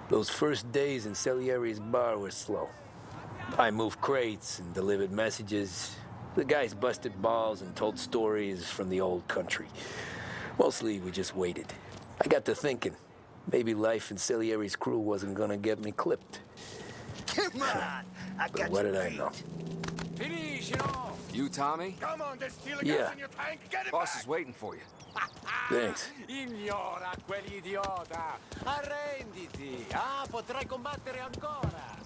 Those first days in Salieri's bar were slow. I moved crates and delivered messages. The guys busted balls and told stories from the old country. Mostly, we just waited. I got to thinking, maybe life in Salieri's crew wasn't gonna get me clipped. Come on, I got What you did I beat. know? Finish, you, Tommy? Come on, there's steel Yeah. gas in your tank. Get it Boss back. is waiting for you. Thanks. Ignora quell'idiota! Arrenditi! Ah, potrai combattere ancora!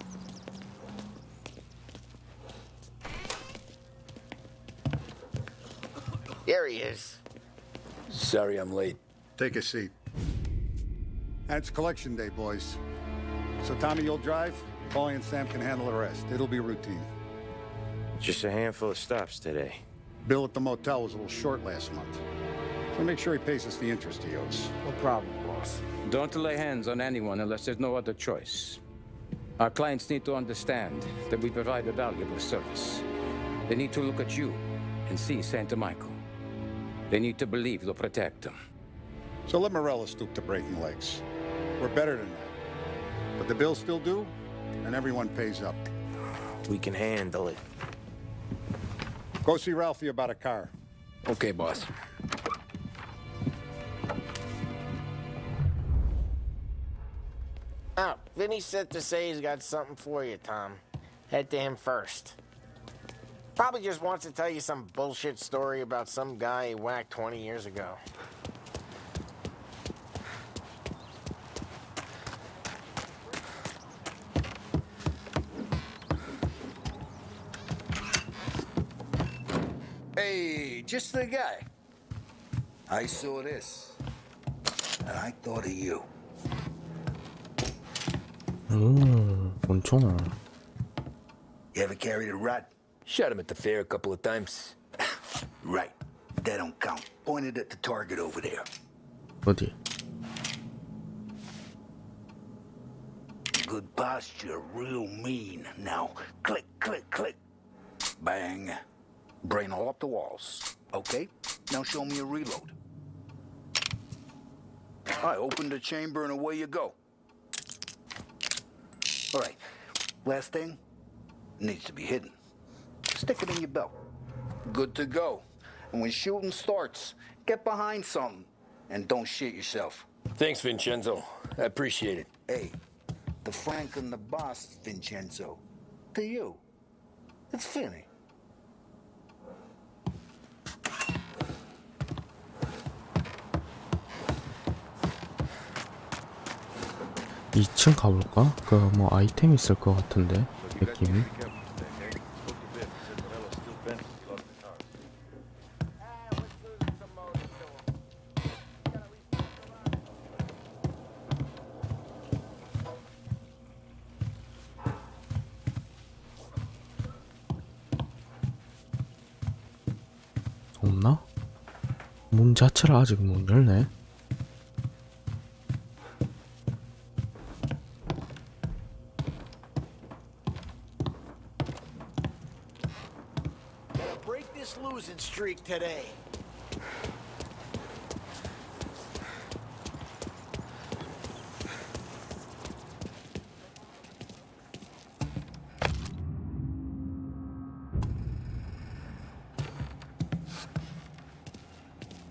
There he is. Sorry I'm late. Take a seat. And it's collection day, boys. So Tommy, you'll drive. Paulie and Sam can handle the rest. It'll be routine. Just a handful of stops today. Bill at the motel was a little short last month. So make sure he pays us the interest he owes. No problem, boss. Don't lay hands on anyone unless there's no other choice. Our clients need to understand that we provide a valuable service. They need to look at you and see Santa Michael. They need to believe you'll protect them. So let Morella stoop to breaking legs. We're better than that. But the bill's still due, and everyone pays up. We can handle it. Go see Ralphie about a car. Okay, boss. Oh, Vinny said to say he's got something for you, Tom. Head to him first. Probably just wants to tell you some bullshit story about some guy he whacked 20 years ago. Hey, just the guy. I saw this, and I thought of you. 엄청. You ever carried a rat? Shot him at the fair a couple of times. Right. That don't count. Pointed at the target over there. 어디? Good posture, real mean. Now, click, click, click. Bang. Brain all up the walls. Okay, now show me a reload. I open the chamber and away you go. All right, last thing, needs to be hidden. Stick it in your belt. Good to go. And when shooting starts, get behind something and don't shit yourself. Thanks, Vincenzo. I appreciate it. Hey, the Frank and the boss, Vincenzo. To you, it's Finny. 2층 가볼까? 그 뭐 아이템 있을 것 같은데 느낌이. 없나? 문 자체를 아직 못 열네. Break this losing streak today.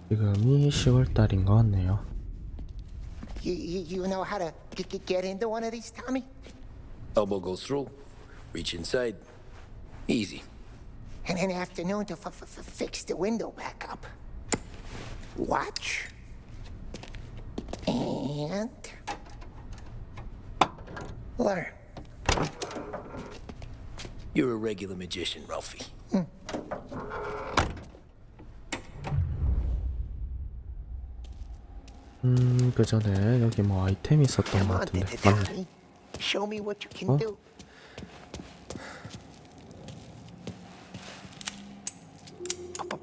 지금이 10월달인 것 같네요. You know how to get into one of these, Tommy? Elbow goes through, reach inside. Easy. And in the afternoon to fix the window back up. Watch. And learn. You're a regular magician, Ralphie. 그 전에 여기 뭐 아이템이 있었던 것 같은데. 맞네. Tommy. Show me what you can do.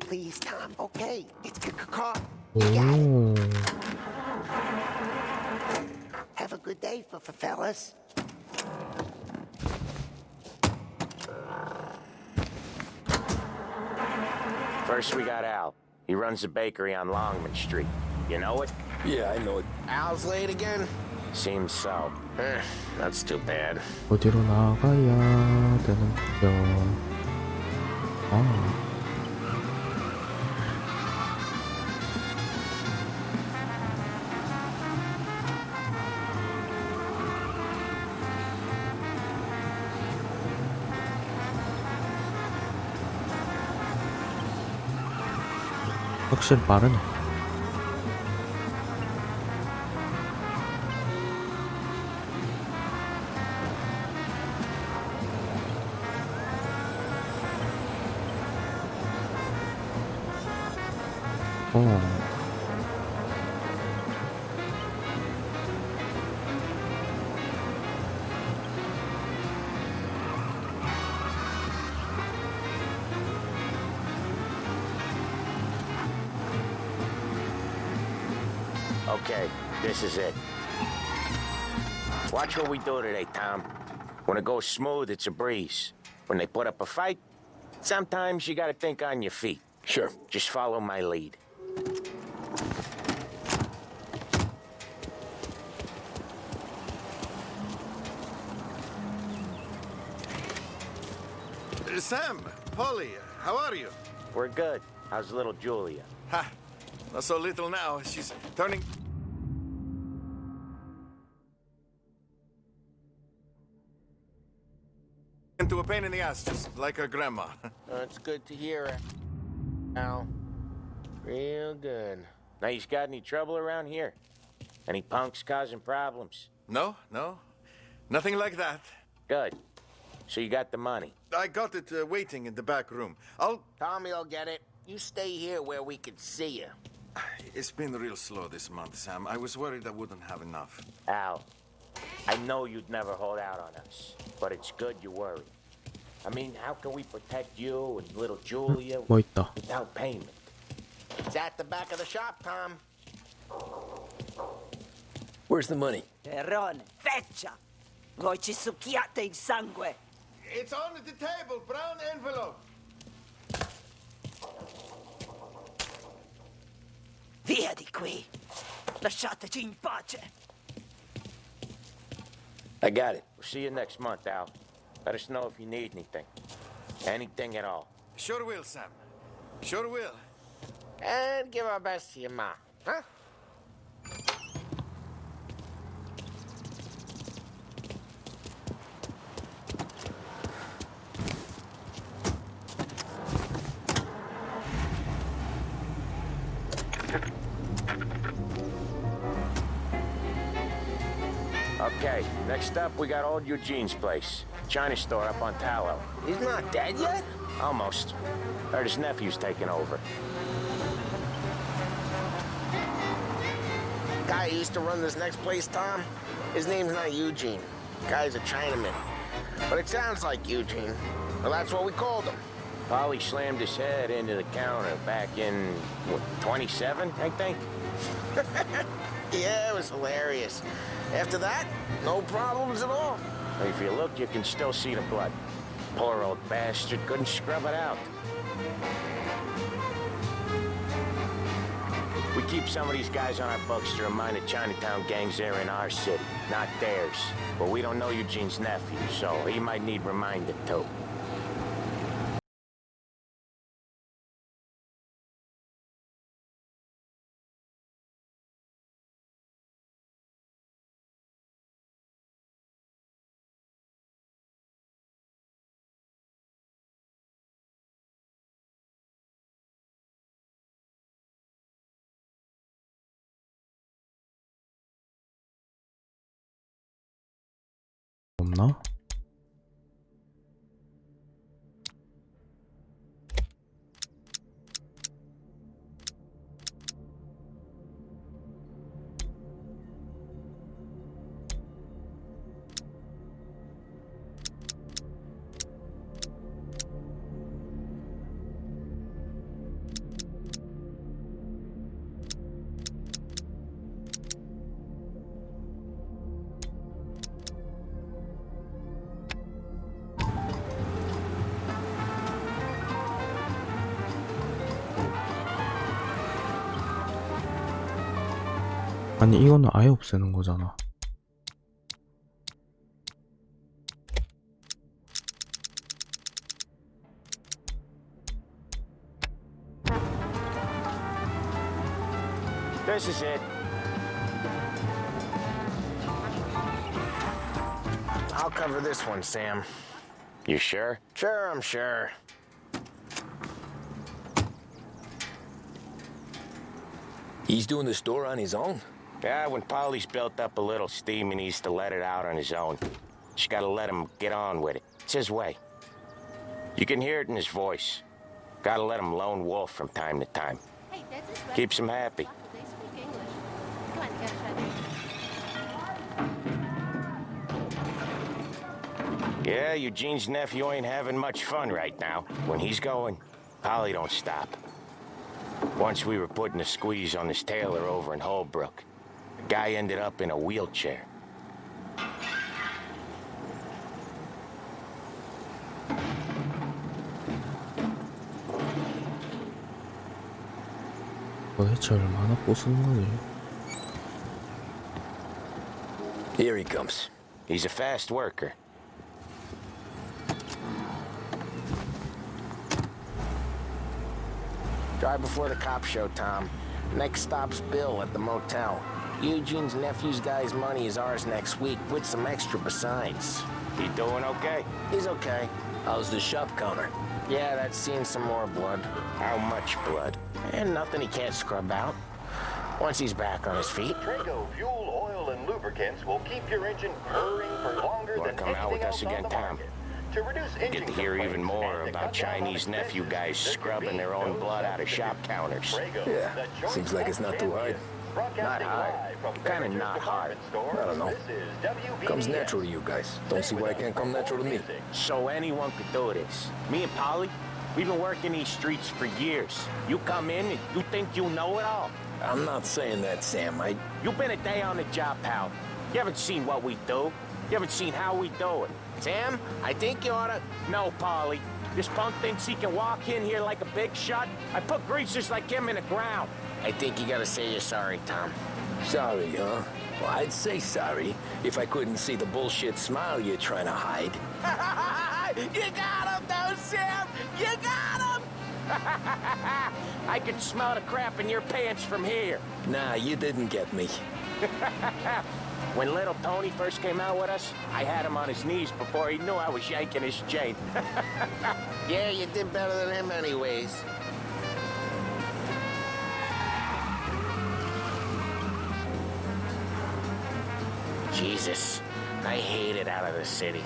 Please, Tom. Okay. It's a car. 오. Have a good day, fellas. First, we got Al. He runs a bakery on Longman Street. You know it? Yeah, I know it. Al's late again? Seems so. That's too bad. 어디로 나가야 되는 거죠? 아. 확실히 빠르네. Okay, this is it. Watch what we do today, Tom. When it goes smooth, it's a breeze. When they put up a fight, sometimes you gotta think on your feet. Sure. Just follow my lead. Sam, Polly, how are you? We're good. How's little Julia? Ha! Not so little now. She's turning... into a pain in the ass, just like her grandma. It's good to hear it, Al. Real good. Now, you got any trouble around here? Any punks causing problems? No. Nothing like that. Good. So you got the money? I got it waiting in the back room. Tommy will get it. You stay here where we can see you. It's been real slow this month, Sam. I was worried I wouldn't have enough. Al, I know you'd never hold out on us, but it's good you worry. I mean, how can we protect you and little Julia 뭐 있다. without payment? It's at the back of the shop, Tom. Where's the money? Perrone, feccia! Voi ci succhiate il sangue! It's on the table, brown envelope. Via di qui! Lasciateci in pace! I got it. We'll see you next month, Al. Let us know if you need anything. Anything at all. Sure will, Sam. Sure will. And give our best to your ma, huh? Okay, next up, we got old Eugene's place. China store up on Tallow. He's not dead yet? Almost. Heard his nephew's taking over. Guy who used to run this next place, Tom, his name's not Eugene. Guy's a Chinaman. But it sounds like Eugene. Well, that's what we called him. Polly slammed his head into the counter back in, what, 27, I think? Yeah, it was hilarious. After that, no problems at all. If you look, you can still see the blood. Poor old bastard couldn't scrub it out. We keep some of these guys on our books to remind the Chinatown gangs they're in our city, not theirs. But we don't know Eugene's nephew, so he might need reminded too. 없나? 아니 이거는 아예 없애는 거잖아. This is it. I'll cover this one, Sam. You sure? Sure, I'm sure. He's doing the store on his own? Yeah, when Polly's built up a little steam, he needs to let it out on his own. Just gotta let him get on with it. It's his way. You can hear it in his voice. Gotta let him lone wolf from time to time. Keeps him happy. Yeah, Eugene's nephew ain't having much fun right now. When he's going, Polly don't stop. Once we were putting a squeeze on this tailor over in Holbrook. The guy ended up in a wheelchair. 도대체 얼마나 부수는 거지? Here he comes. He's a fast worker. Drive before the cops show, Tom. Next stop's Bill at the motel. Eugene's nephew's guy's money is ours next week, with some extra besides. He doing okay? He's okay. How's the shop counter? Yeah, that's seen some more blood. How much blood? And nothing he can't scrub out. Once he's back on his feet. Trago fuel, oil, and lubricants will keep your engine purring for longer Wanna than come out with anything us else on again, the Tom? market. To reduce engine Get to hear complaints even more and to about cut down on Chinese nephew expenses, guys there scrubbing could their be own no blood out of shop substitute. counters. Trago, Yeah, the choice seems like it's not too hard. Not hard. Kinda not hard. I don't know. Comes natural to you guys. Don't see why it can't come natural to me. So anyone could do this. Me and Polly, we've been working these streets for years. You come in and you think you know it all. I'm not saying that, Sam. You've been a day on the job, pal. You haven't seen what we do. You haven't seen how we do it. Sam, I think you oughta... No, Polly. This punk thinks he can walk in here like a big shot. I put greasers like him in the ground. I think you gotta say you're sorry, Tom. Sorry, huh? Well, I'd say sorry if I couldn't see the bullshit smile you're trying to hide. You got him, though, Sam! You got him! I can smell the crap in your pants from here. Nah, you didn't get me. When little Tony first came out with us, I had him on his knees before he knew I was yanking his chain. Yeah, you did better than him anyways. Jesus, I hate it out of the city.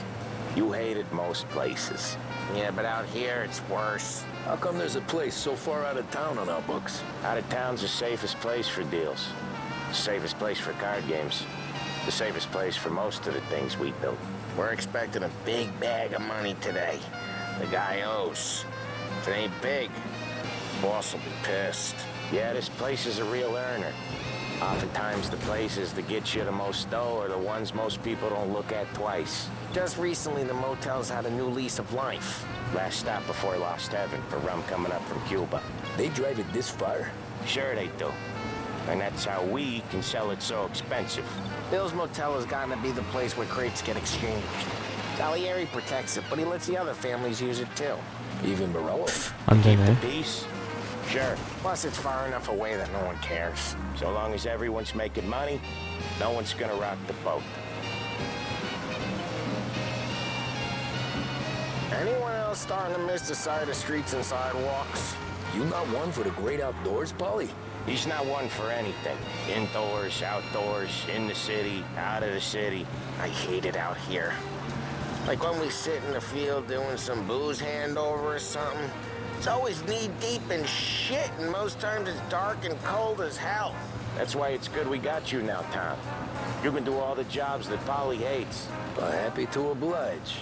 You hated most places. Yeah, but out here, it's worse. How come there's a place so far out of town on our books? Out of town's the safest place for deals. The safest place for card games. The safest place for most of the things we built. We're expecting a big bag of money today. The guy owes. If it ain't big, boss will be pissed. Yeah, this place is a real earner. Oftentimes the places that get you the most dough are the ones most people don't look at twice. Just recently, the motel's had a new lease of life. Last stop before Lost Heaven for rum coming up from Cuba. They drive it this far? Sure they do. And that's how we can sell it so expensive. Bill's Motel has gotten to be the place where crates get exchanged. Salieri protects it, but he lets the other families use it too. Even Morello? 안 되네. Peace? Sure. Plus, it's far enough away that no one cares. So long as everyone's making money, no one's gonna rock the boat. Anyone else starting to miss the side of streets and sidewalks? You not one for the great outdoors, Polly? He's not one for anything. Indoors, outdoors, in the city, out of the city. I hate it out here. Like when we sit in the field doing some booze handover or something. It's always knee-deep in shit, and most times it's dark and cold as hell. That's why it's good we got you now, Tom. You can do all the jobs that Polly hates. Happy to oblige.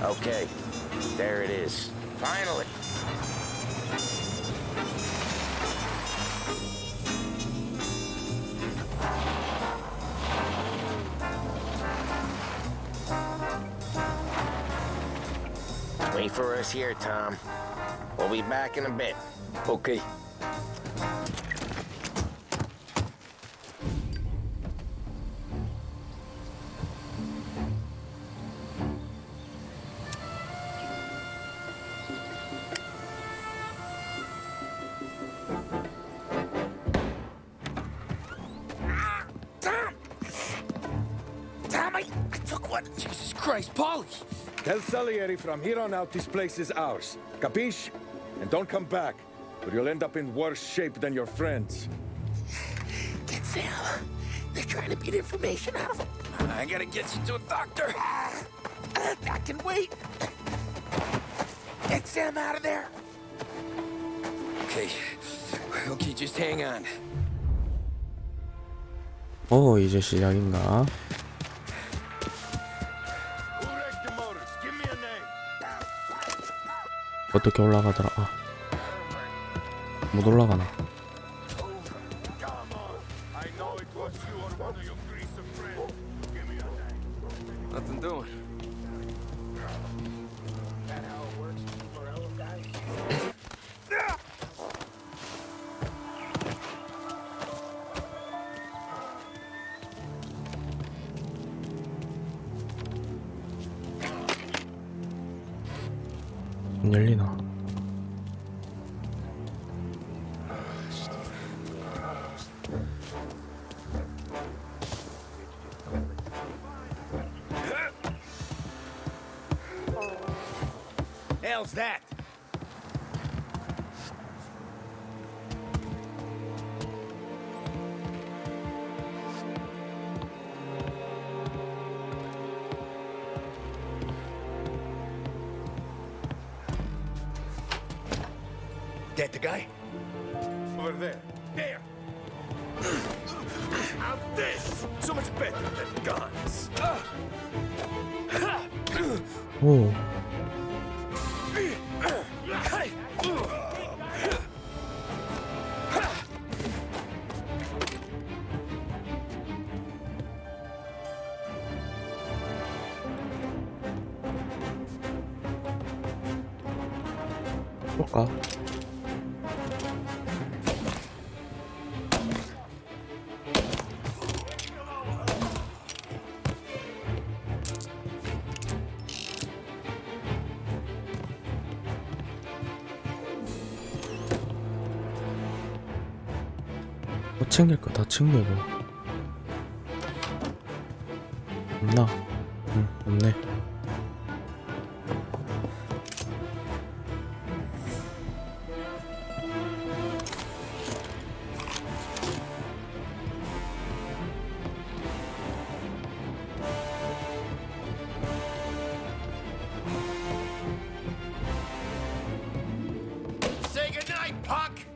Okay, there it is. Finally. Wait for us here, Tom. We'll be back in a bit. Okay. Jesus Christ, Polly! Tell Salieri from here on out this place is ours. Capiche? And don't come back, or you'll end up in worse shape than your friends. Get Sam. They're trying to beat information out of him. I gotta get you to a doctor. I can wait. Get Sam out of there. Okay. Okay, just hang on. 오, 이제 시작인가? 어떻게 올라가더라? 아, 못 올라가나? Nothing doing. 안 열리나? Hell's that? That the guy? Over there. There! Now this! So much better than guns. 오, 볼까? 뭐 챙길 거 다 챙기고. 없나? 응, 없네. Say goodnight, punk!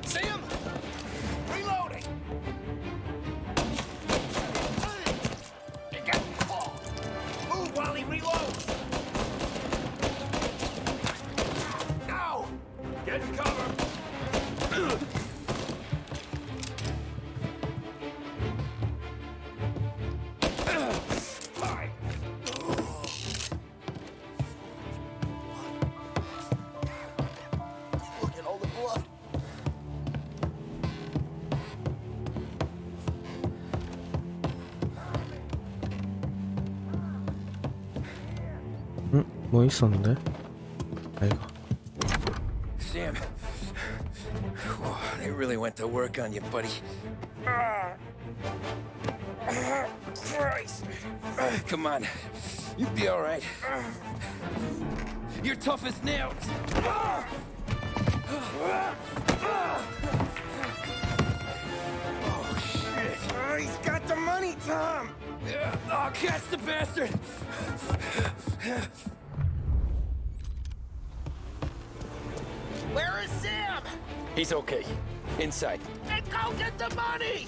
Sam! Reloading! Move while he reloads! Now! Get in cover! Fine. Look at all the blood. 응? 뭐 있었는데? 아이가. Sam, whoa, they really went to work on you, buddy. Christ. Come on, you'll be all right. You're tough as nails. Oh, shit. He's got the money, Tom. Oh, catch the bastard. He's okay. Inside. Then go get the money!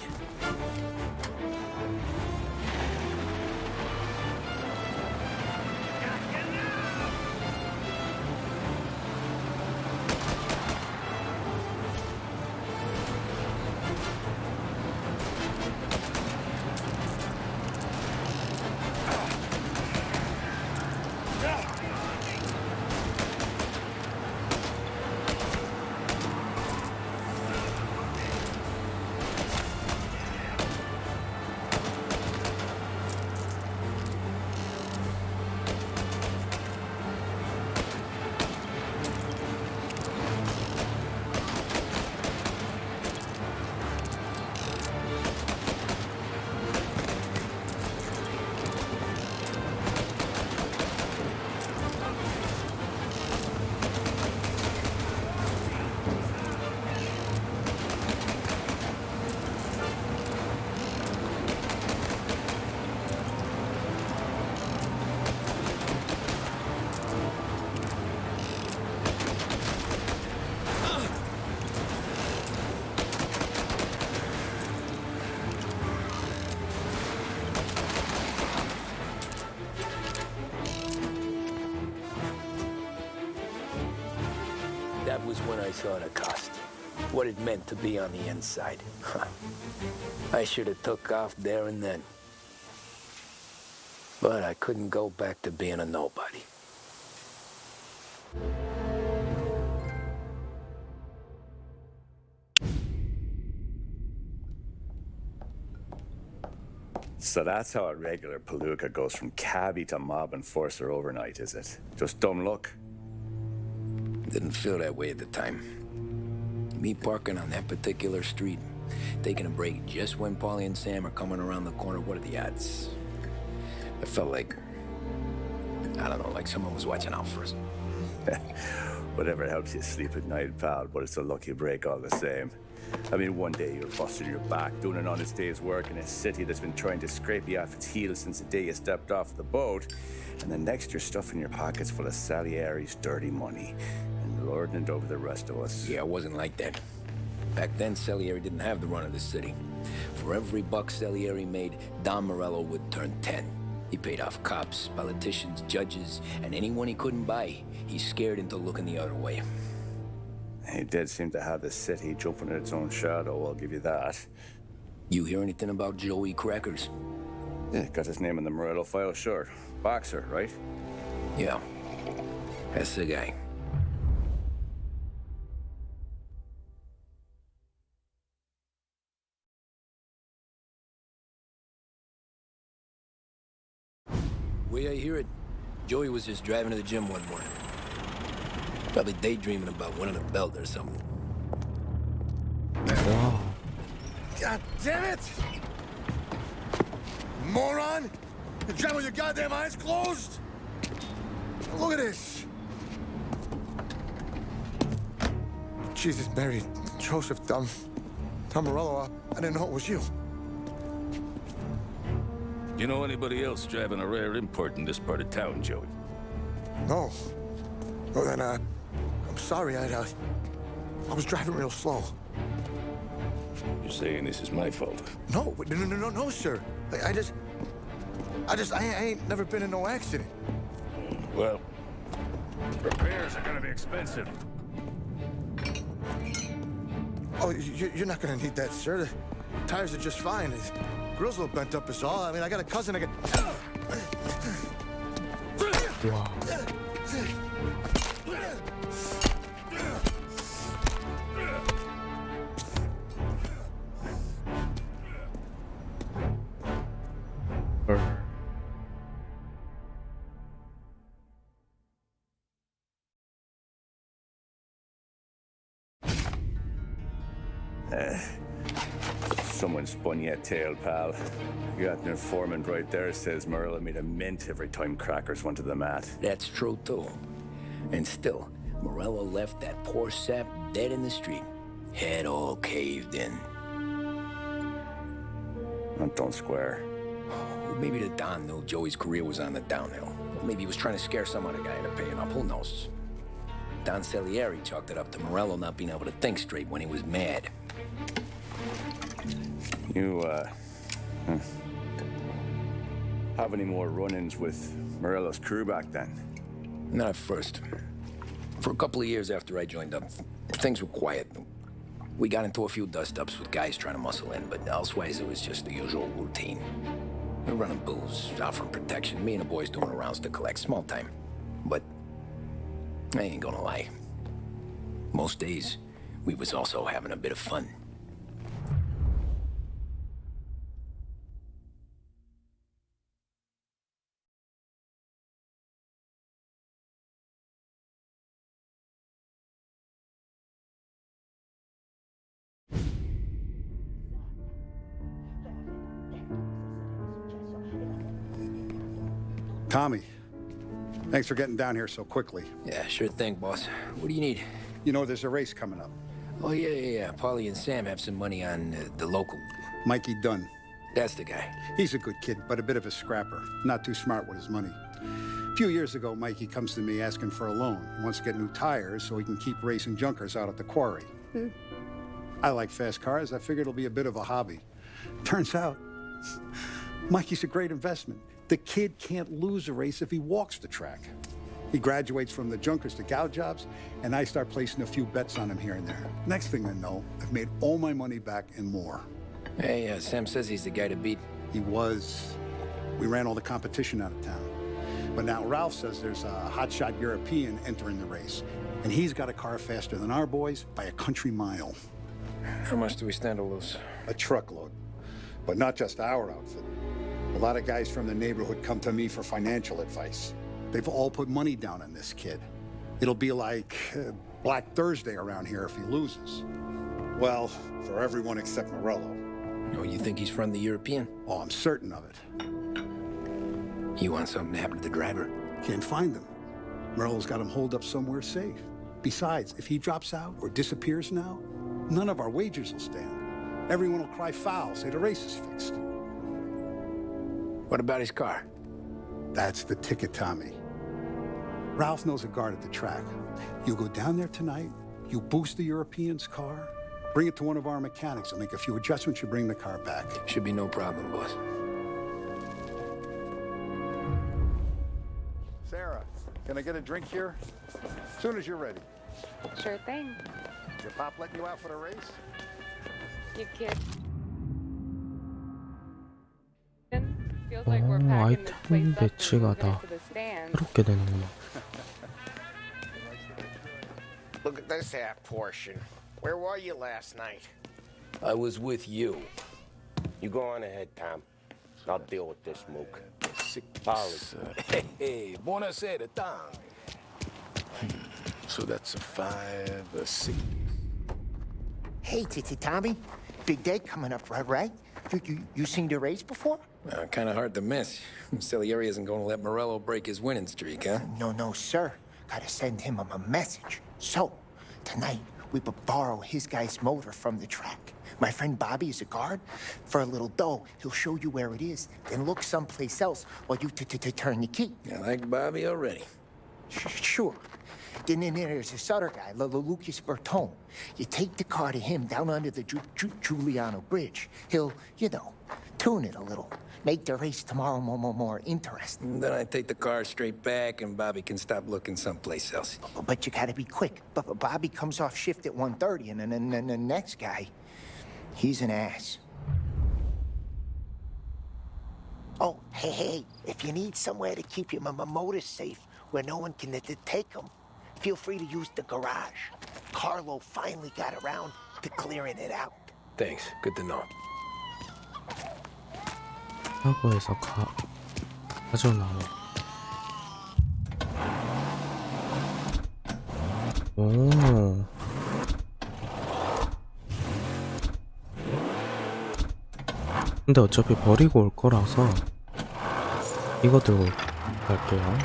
That was when I saw the cost. What it meant to be on the inside. I should have took off there and then. But I couldn't go back to being a nobody. So that's how a regular palooka goes from cabbie to mob enforcer overnight, is it? Just dumb luck? Didn't feel that way at the time. Me parking on that particular street, taking a break just when Paulie and Sam are coming around the corner, what are the odds? I felt like, I don't know, like someone was watching out for us. Whatever helps you sleep at night, pal, but it's a lucky break all the same. I mean, one day you're busting your back, doing an honest day's work in a city that's been trying to scrape you off its heels since the day you stepped off the boat, and then next you're stuffing your pockets full of Salieri's dirty money and lording it over the rest of us. Yeah, it wasn't like that. Back then, Salieri didn't have the run of the city. For every buck Salieri made, Don Morello would turn 10. He paid off cops, politicians, judges, and anyone he couldn't buy, he scared into looking the other way. He did seem to have the city jumping at its own shadow, I'll give you that. You hear anything about Joey Crackers? Yeah, got his name in the Morello file, sure. Boxer, right? Yeah, that's the guy. Way I hear it, Joey was just driving to the gym one morning. Probably daydreaming about winning a belt or something. Wow. God damn it! Moron! You're driving with your goddamn eyes closed? Look at this! Jesus, Mary, Joseph, Tom Morello, I didn't know it was you. You know anybody else driving a rare import in this part of town, Joey? No. Well, then, I'm sorry, I was driving real slow. You're saying this is my fault? No, sir. I ain't never been in no accident. Well, repairs are gonna be expensive. Oh, you're not gonna need that, sir. The tires are just fine. The grill's a little bent up is all. I mean, I got a cousin I can... Wow. Someone spun you a tail, pal. You got an informant right there says Morello made a mint every time Crackers went to the mat. That's true, too. And still, Morello left that poor sap dead in the street. Head all caved in. Don't square. Well, maybe the Don knew Joey's career was on the downhill. Or maybe he was trying to scare some other guy into paying up. Who knows? Don Salieri chalked it up to Morello not being able to think straight when he was mad. You, have any more run-ins with Morello's crew back then? Not at first. For a couple of years after I joined up, things were quiet. We got into a few dust-ups with guys trying to muscle in, but elsewise it was just the usual routine. We're running booze, out from protection, me and the boys doing rounds to collect, small time. But I ain't gonna lie. Most days, we was also having a bit of fun. Tommy, thanks for getting down here so quickly. Yeah, sure thing, boss. What do you need? You know, there's a race coming up. Oh, yeah. Paulie and Sam have some money on the local. Mikey Dunn. That's the guy. He's a good kid, but a bit of a scrapper. Not too smart with his money. A few years ago, Mikey comes to me asking for a loan. He wants to get new tires so he can keep racing junkers out at the quarry. I like fast cars. I figured it'll be a bit of a hobby. Turns out, Mikey's a great investment. The kid can't lose a race if he walks the track. He graduates from the junkers to gal jobs, and I start placing a few bets on him here and there. Next thing I know, I've made all my money back and more. Hey, Sam says he's the guy to beat. He was. We ran all the competition out of town. But now Ralph says there's a hotshot European entering the race, and he's got a car faster than our boys by a country mile. How much do we stand to lose? A truckload. But not just our outfit. A lot of guys from the neighborhood come to me for financial advice. They've all put money down on this kid. It'll be like Black Thursday around here if he loses. Well, for everyone except Morello. Oh, you think he's from the European? Oh, I'm certain of it. You want something to happen to the driver? Can't find him. Morello's got him holed up somewhere safe. Besides, if he drops out or disappears now, none of our wagers will stand. Everyone will cry foul, say the race is fixed. What about his car? That's the ticket, Tommy. Ralph knows a guard at the track. You go down there tonight, you boost the European's car, bring it to one of our mechanics, and make a few adjustments, you bring the car back. Should be no problem, boss. Sarah, can I get a drink here? As soon as you're ready. Sure thing. Your pop letting you out for the race? You kid. Feels like we're packing this place 아이템 up 배치가 and 다 to the stand. 새롭게 되는구나. Look at this half portion. Where were you last night? I was with you. You go on ahead, Tom. I'll deal with this mook. Hey, buonasera, Tom. So that's a 5, a 6. Hey, Tommy. Big day coming up, right? You seen the race before? Kind of hard to miss. Salieri isn't going to let Morello break his winning streak, huh? No, sir. Gotta send him a message. So, tonight, we would borrow his guy's motor from the track. My friend Bobby is a guard. For a little dough, he'll show you where it is, then look someplace else while you turn the key. I like Bobby already. Sure. Then there's this other guy, Lucas Bertone. You take the car to him down under the Giuliano Bridge. He'll, tune it a little. Make the race tomorrow more interesting. And then I take the car straight back and Bobby can stop looking someplace else. But you gotta be quick. But Bobby comes off shift at 1:30, and then the next guy, he's an ass. Oh, hey, if you need somewhere to keep your motor safe where no one can take them, feel free to use the garage. Carlo finally got around to clearing it out. Thanks. Good to know. 사고에서 가져나와. 오. 근데 어차피 버리고 올 거라서 이거 들고 갈게요.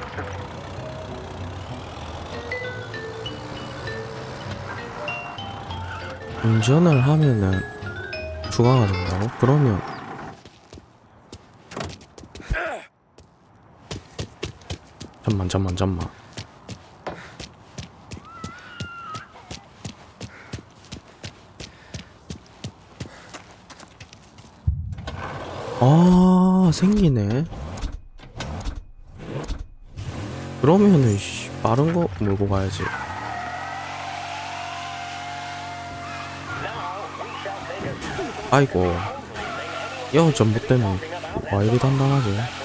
운전을 하면은 추가가 된다고? 그러면 잠만 아, 생기네. 그러면은 빠른 거 몰고 가야지. 아이고, 여 전부 때문에 와 이리 단단하지.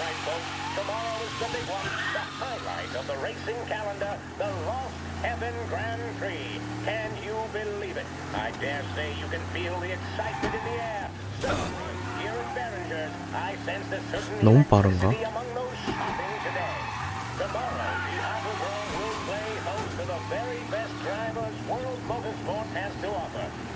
너무 빠른가?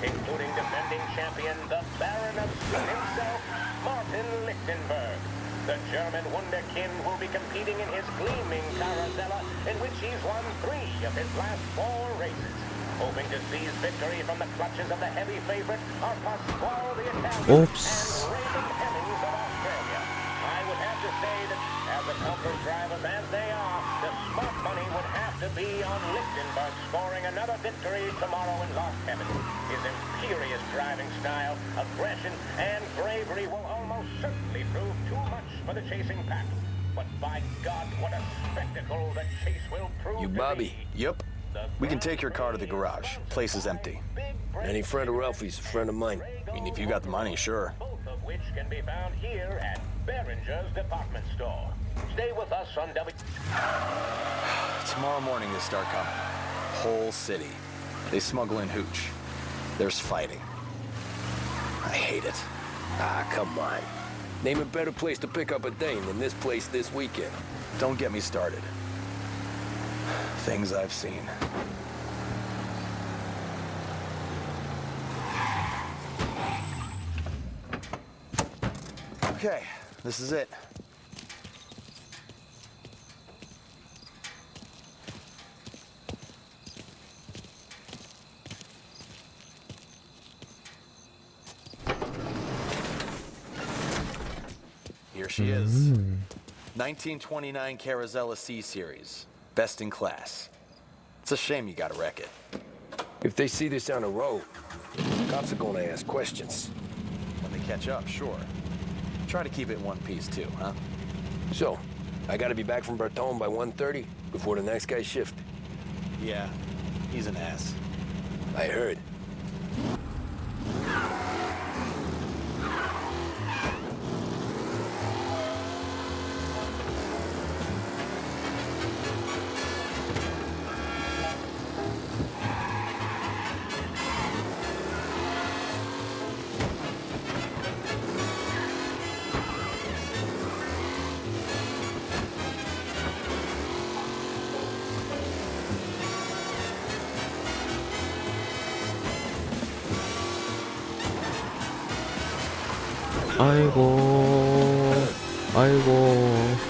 including defending champion, the Baron of Sin himself, Martin Lichtenberg. The German wunderkind will be competing in his gleaming Caravella, in which he's won 3 of his last 4 races. Hoping to seize victory from the clutches of the heavy favorite are Pasquale the Italian Oops. and Raymond Hemmings of Australia. I would have to say that, as accomplished drivers as they are, the smart money would have to be on Lichtenberg scoring another victory tomorrow in Lost Heaven. His imperious driving style, aggression, and bravery will almost certainly prove too much for the chasing pack. But by God, what a spectacle the chase will prove. You Bobby? Yep. We can take your car to the garage. Place is empty. Any friend of Ralphie's, a friend of mine. I mean, if you got the money, sure. Both of which can be found here at Behringer's department store. Stay with us on W. Tomorrow morning they start coming. Whole city. They smuggle in hooch. There's fighting. I hate it. Ah, come on. Name a better place to pick up a dame than this place this weekend. Don't get me started. Things I've seen. Okay, this is it. Here she is. 1929 Carazella C Series. Best in class. It's a shame you gotta wreck it. If they see this on the road, cops are gonna ask questions. When they catch up, sure. Try to keep it in one piece too, huh? So, I gotta be back from Bertone by 1:30 before the next guy's shift. Yeah, he's an ass. I heard. 아이고, 아이고.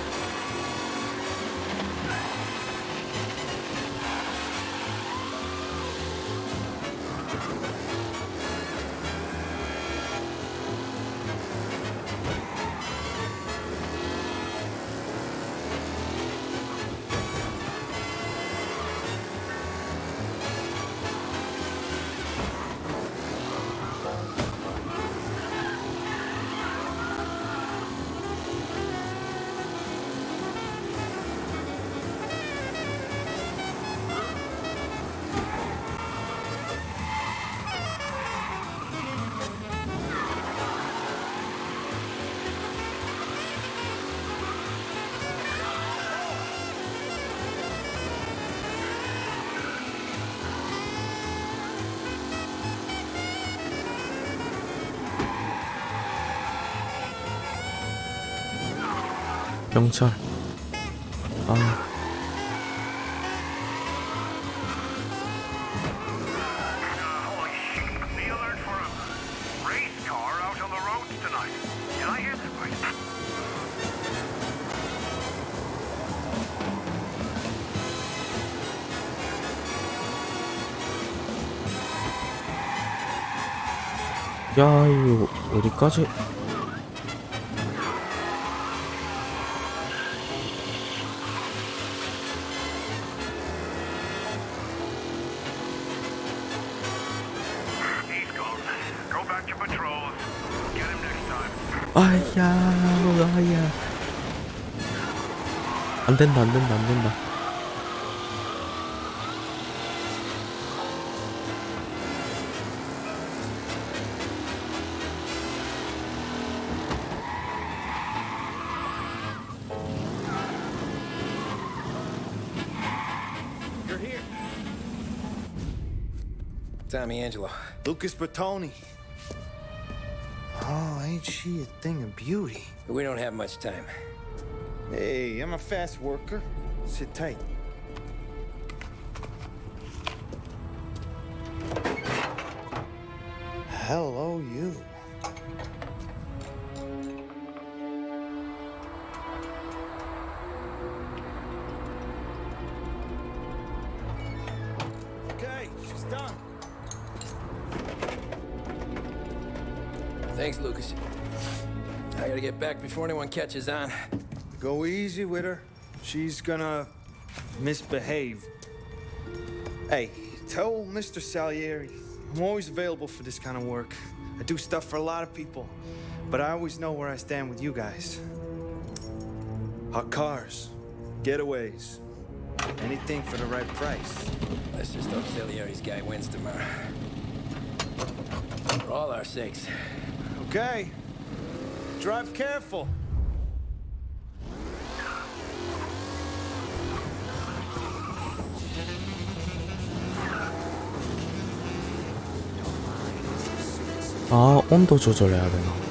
경찰. 아. 야, 이거 어디까지? He's gone. Go back to patrols. Get him next time. 아야. 안 된다. You're here. Tommy Angelo. Lucas Bertoni. Oh, ain't she a thing of beauty? We don't have much time. Hey, I'm a fast worker. Sit tight. Hello, you. Okay, she's done. Thanks, Lucas. I gotta get back before anyone catches on. Go easy with her. She's gonna misbehave. Hey, tell Mr. Salieri I'm always available for this kind of work. I do stuff for a lot of people, but I always know where I stand with you guys. Hot cars, getaways, anything for the right price. Let's just hope Salieri's guy wins tomorrow. For all our sakes. Okay. Drive careful. 아, 온도 조절해야 되나?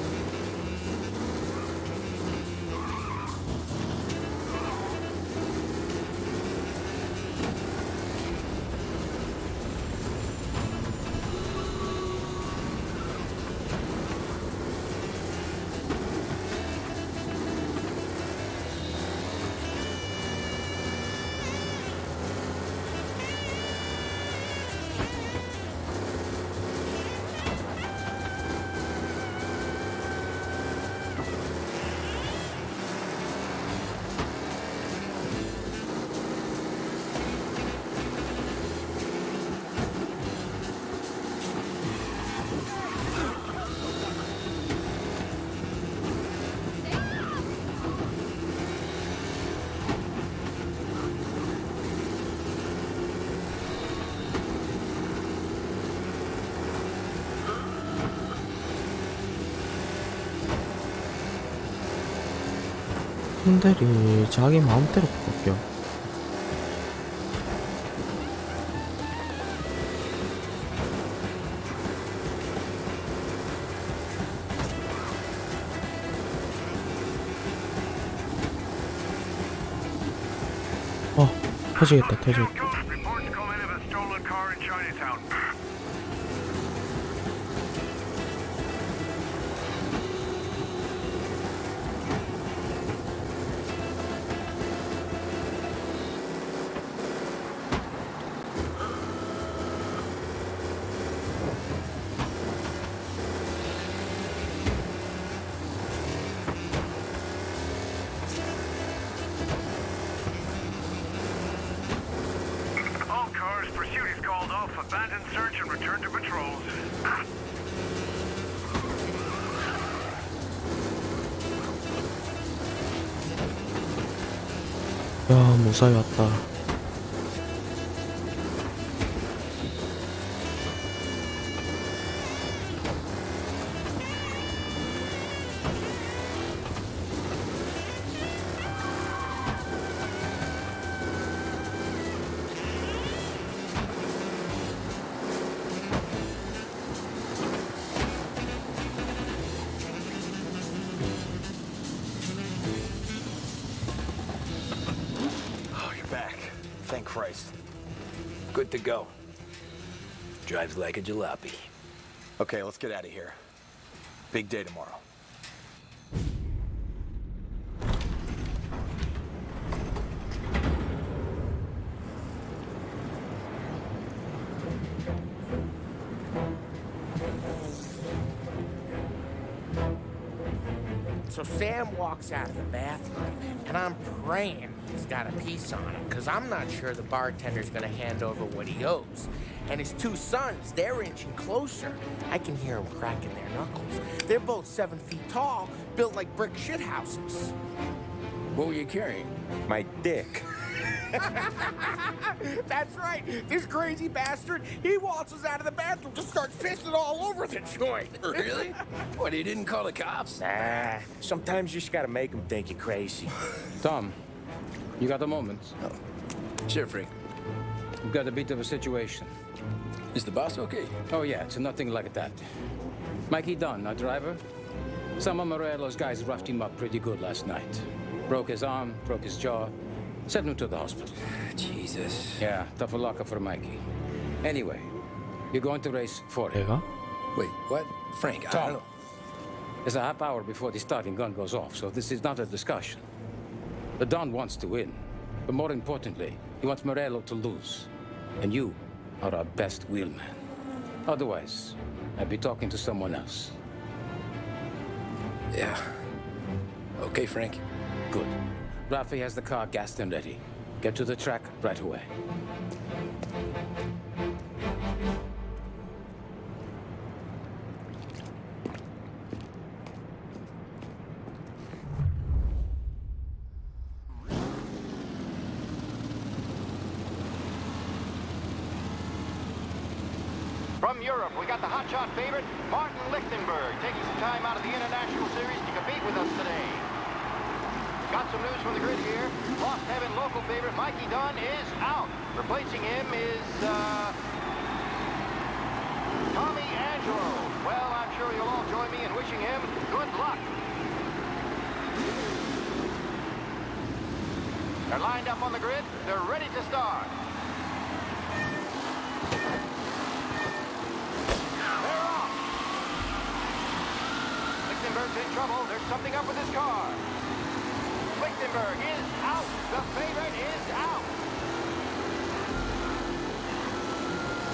핸들이 자기 마음대로 바뀌어. 터지겠다. 야, 무사히 왔다. Thank Christ. Good to go. Drives like a jalopy. Okay, let's get out of here. Big day tomorrow. So Sam walks out of the bathroom, and I'm praying he's got a piece on him, because I'm not sure the bartender's going to hand over what he owes. And his two sons, they're inching closer. I can hear them cracking their knuckles. They're both 7 feet tall, built like brick shithouses. What were you carrying? My dick. That's right. This crazy bastard, he waltzes out of the bathroom, just starts pissing all over the joint. Really? What, he didn't call the cops? Nah, sometimes you just gotta make them think you're crazy. Tom, you got a moment? Oh. Sure, Frank. We've got a bit of a situation. Is the boss okay? Oh, yeah, it's nothing like that. Mikey Dunn, our driver. Some of Morello's guys roughed him up pretty good last night. Broke his arm, broke his jaw. Sent him to the hospital. Jesus. Yeah, tough luck for Mikey. Anyway, you're going to race for him. Wait, what? Frank, I Tom, don't know. it's a half hour before the starting gun goes off, so this is not a discussion. The Don wants to win, but more importantly, he wants Morello to lose. And you are our best wheelman. Otherwise, I'd be talking to someone else. Yeah. Okay, Frank. Good. Rafi has the car gassed and ready. Get to the track right away. From Europe, we got the hotshot favorite, Martin Lichtenberg, taking some time out of the International Series to compete with us today. Got some news from the grid here. Lost Heaven local favorite Mikey Dunn is out. Replacing him is, Tommy Angelo. Well, I'm sure you'll all join me in wishing him good luck. They're lined up on the grid. They're ready to start. They're off. Lichtenberg's in trouble. There's something up with his car. Lichtenberg is out. The favorite is out.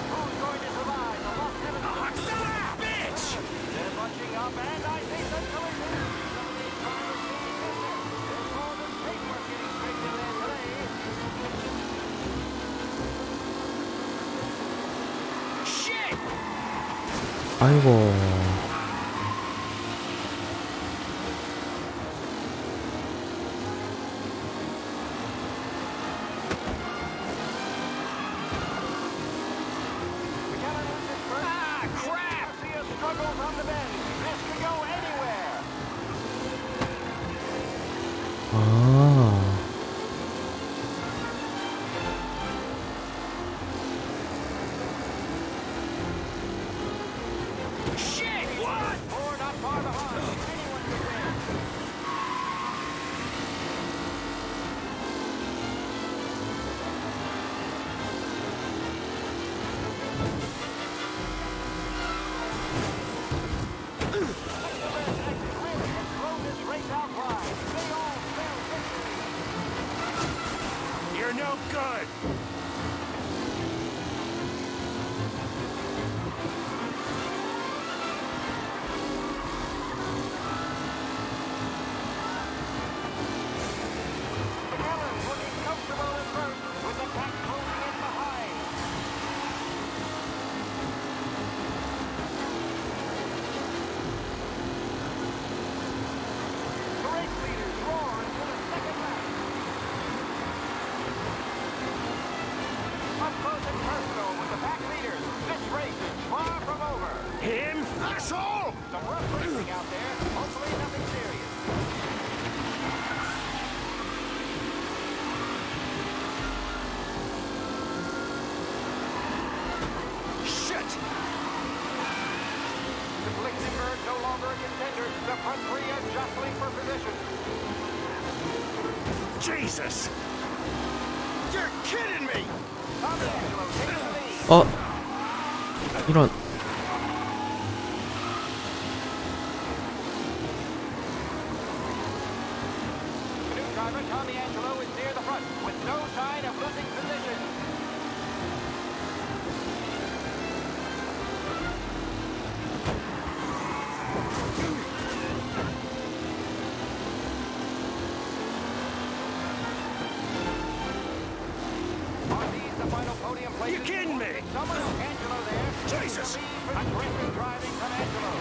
Who's going to survive the Lost Heaven? Oh, son of a bitch! They're bunching up, and I think the collision. Some of these drivers need this. There's more than paperwork getting straight in there today. Shit! 아이고. You're no good! Him? Asshole! Some rough racing out there. Hopefully nothing serious. Shit! With Lichtenberg no longer a contender, the front three are jostling for position. Jesus! You're kidding me! Tommy Angelo takes the lead. 이런. New driver Tommy Angelo is near the front with no sign of losing position. Are these the final podium places? You kidding me? Someone Angelo there. Jesus! Aggressive driving from Angelo.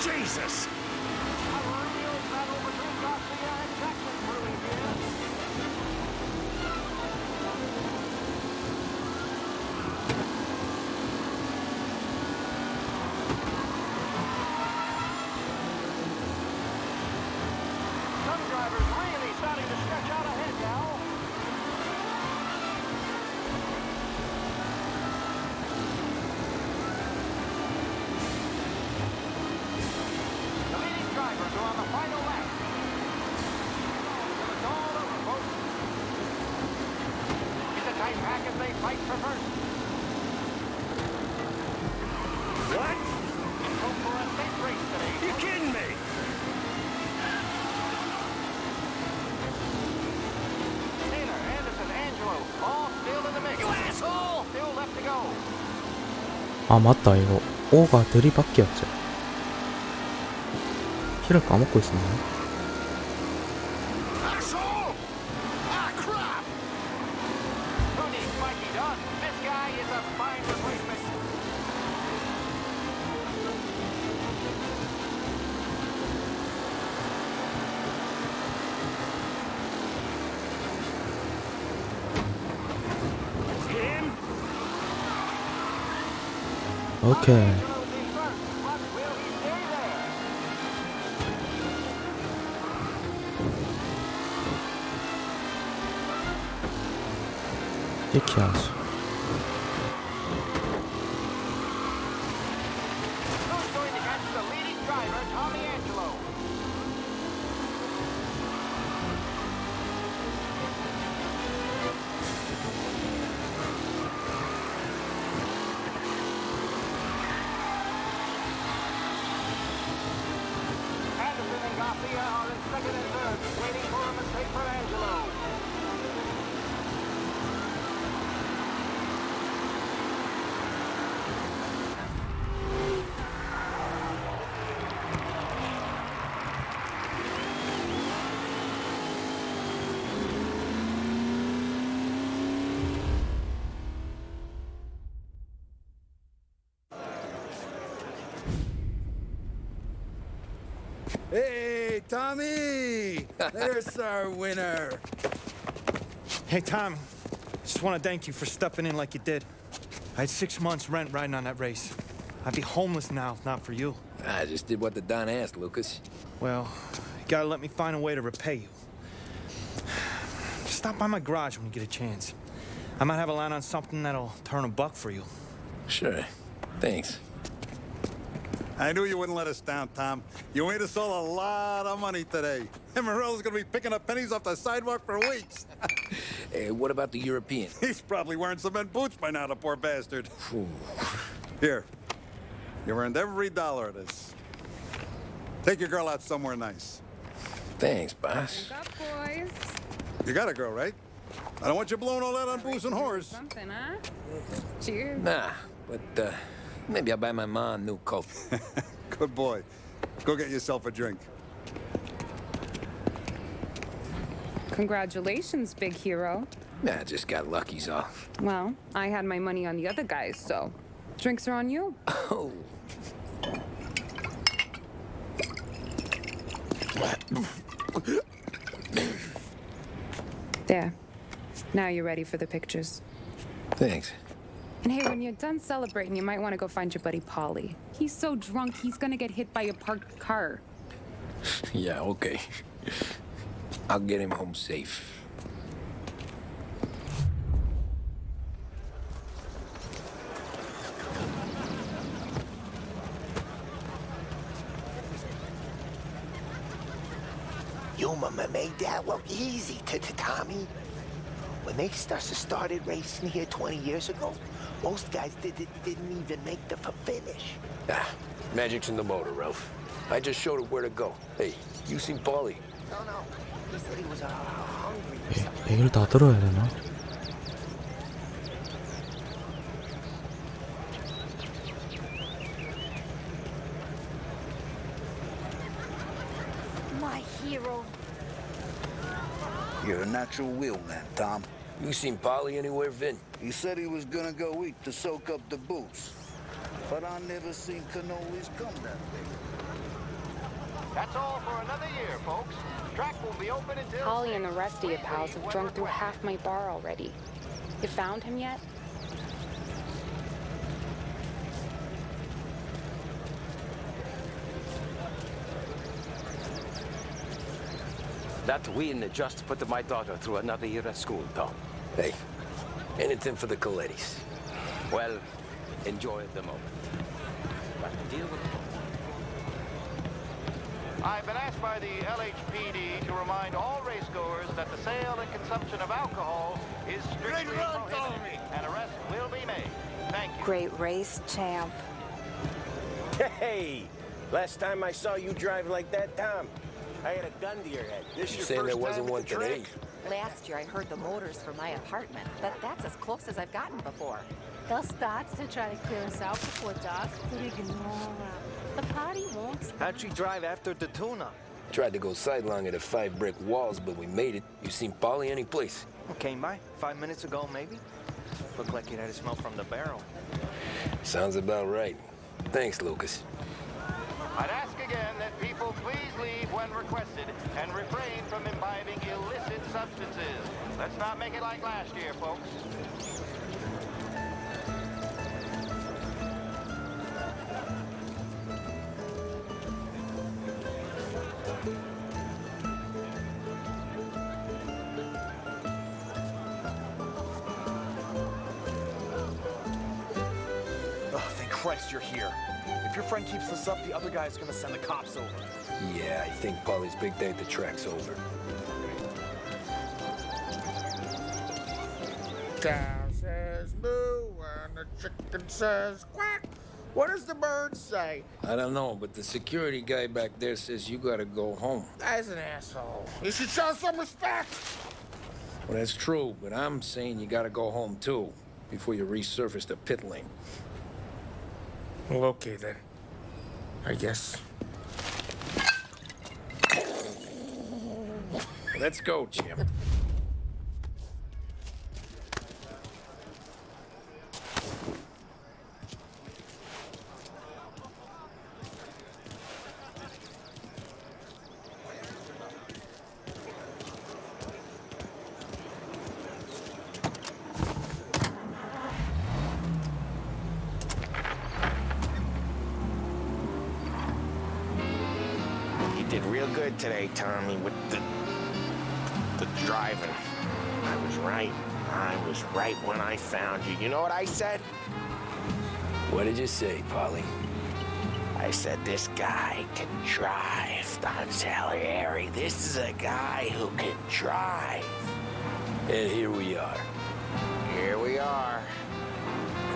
Jesus! Some drivers really starting to stretch out ahead now. The leading drivers are on the final lap. It's all over, folks. It's a tight pack as they fight for first. What? Hope for a safe race today. You kidding me? Taylor, Anderson, Angelo, all still in the mix. You asshole! Still left to go. 아 맞다 이거 O가 들이받기였죠. 키를 까먹고 있었네. Asshole! Ah, crap! Who needs Mikey Dunn? This guy is a fine replacement. Him? 오케이. 이렇게 하지. Who's going to catch the leading driver, Tommy Angelo? Anderson and Garcia are in second and third, waiting for a mistake for Angelo. Hey, Tommy! There's our winner. Hey, Tommy. Just want to thank you for stepping in like you did. I had 6 months rent riding on that race. I'd be homeless now if not for you. I just did what the Don asked, Lucas. Well, you gotta let me find a way to repay you. Stop by my garage when you get a chance. I might have a line on something that'll turn $1 for you. Sure. Thanks. I knew you wouldn't let us down, Tom. You made us all a lot of money today. And Morel's gonna be picking up pennies off the sidewalk for weeks. Hey, what about the European? He's probably wearing cement boots by now, the poor bastard. Here. You earned every dollar of this. Take your girl out somewhere nice. Thanks, boss. Wake up, boys. You got a girl, right? I don't want you blowing all that on booze and whores. Something, huh? Cheers. Nah, but maybe I'll buy my mom a new coat. Good boy. Go get yourself a drink. Congratulations, big hero. Nah, just got lucky's all. Well, I had my money on the other guys, so drinks are on you. Oh. There. Now you're ready for the pictures. Thanks. And hey, when you're done celebrating, you might want to go find your buddy Paulie. He's so drunk, he's gonna get hit by a parked car. Yeah, okay. I'll get him home safe. Your mama made that look easy to Tommy. When they started racing here 20 years ago, most guys didn't even make the finish. Ah, magic's in the motor, Ralph. I just showed it where to go. Hey, you seen Paulie? No. He said he was hungry. 얘기를 다 들어야 되나? My hero. You're a natural wheelman, Tom. You seen Paulie anywhere, Vin? He said he was gonna go eat to soak up the booze. But I never seen cannolis come that big. That's all for another year, folks. Track will be open until... Holly and the rest of your pals have drunk through half my bar already. You found him yet? That win just put my daughter through another year at school, Tom. Hey, anything for the Colettis. Well, enjoy the moment. But deal with it. I've been asked by the LHPD to remind all racegoers that the sale and consumption of alcohol is strictly prohibited, and arrests will be made. Thank you. Great race, champ. Hey, last time I saw you drive like that, Tom, I had a gun to your head. You saying there wasn't one today? Last year I heard the motors from my apartment, but that's as close as I've gotten before. They'll start to try to clear us out before dark, but ignore them. The party won't stop. How'd you drive after the tuna? Tried to go sidelong at the 5 brick walls, but we made it. You seen Polly any place? Came by 5 minutes ago, maybe. Looked like it had a smell from the barrel. Sounds about right. Thanks, Lucas. I'd ask again that people please leave when requested and refrain from imbibing illicit substances. Let's not make it like last year, folks. Oh, thank Christ you're here. If your friend keeps this up, the other guy's gonna send the cops over. Yeah, I think Polly's big day at the track's over. Cow says moo and the chicken says quack. What does the bird say? I don't know, but the security guy back there says you gotta go home. Guy's an asshole. You should show some respect. Well, that's true, but I'm saying you gotta go home too, before you resurface the pit lane. Well, okay then. I guess. Let's go, Jim. Did real good today, Tommy, with the driving. I was right. I was right when I found you. You know what I said? What did you say, Polly? I said, this guy can drive, Don Salieri. This is a guy who can drive. And here we are. Here we are.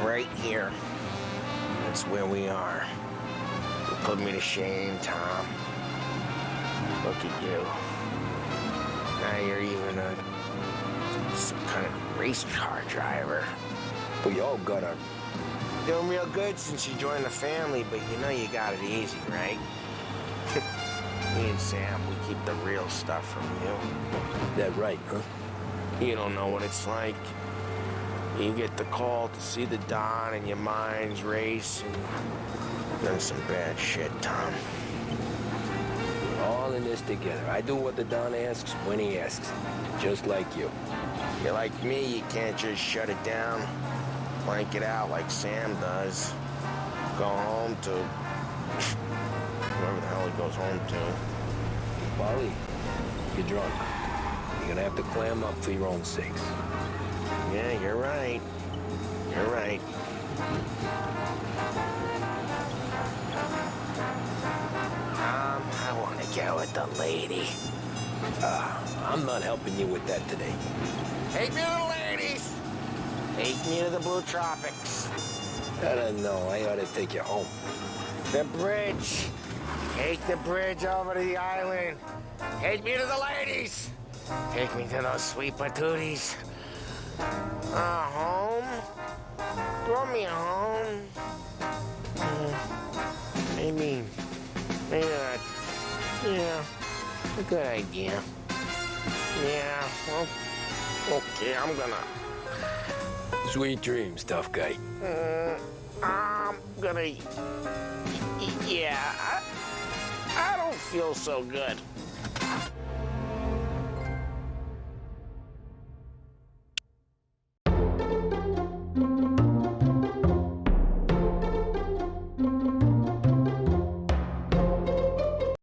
Right here. That's where we are. You put me to shame, Tom. Look at you. Now you're even some kind of race car driver. We all got our... Doing real good since you joined the family, but you know you got it easy, right? Me and Sam, we keep the real stuff from you. That right, huh? You don't know what it's like. You get the call to see the Don and your mind's race and done some bad shit, Tom. All in this together. I do what the Don asks when he asks. Just like you. You're like me, you can't just shut it down, blank it out like Sam does. Go home to whoever the hell he goes home to. Polly, you're drunk. You're gonna have to clam up for your own sakes. Yeah, you're right. You're right. I want to go with the lady. I'm not helping you with that today. Take me to the ladies. Take me to the Blue Tropics. I don't know. I ought to take you home. The bridge. Take the bridge over to the island. Take me to the ladies. Take me to those sweet patooties. Home? Throw me home. Maybe not. Yeah, a good idea. Yeah, well, okay, I'm gonna... Sweet dreams, tough guy. I'm gonna... Yeah, I don't feels so good.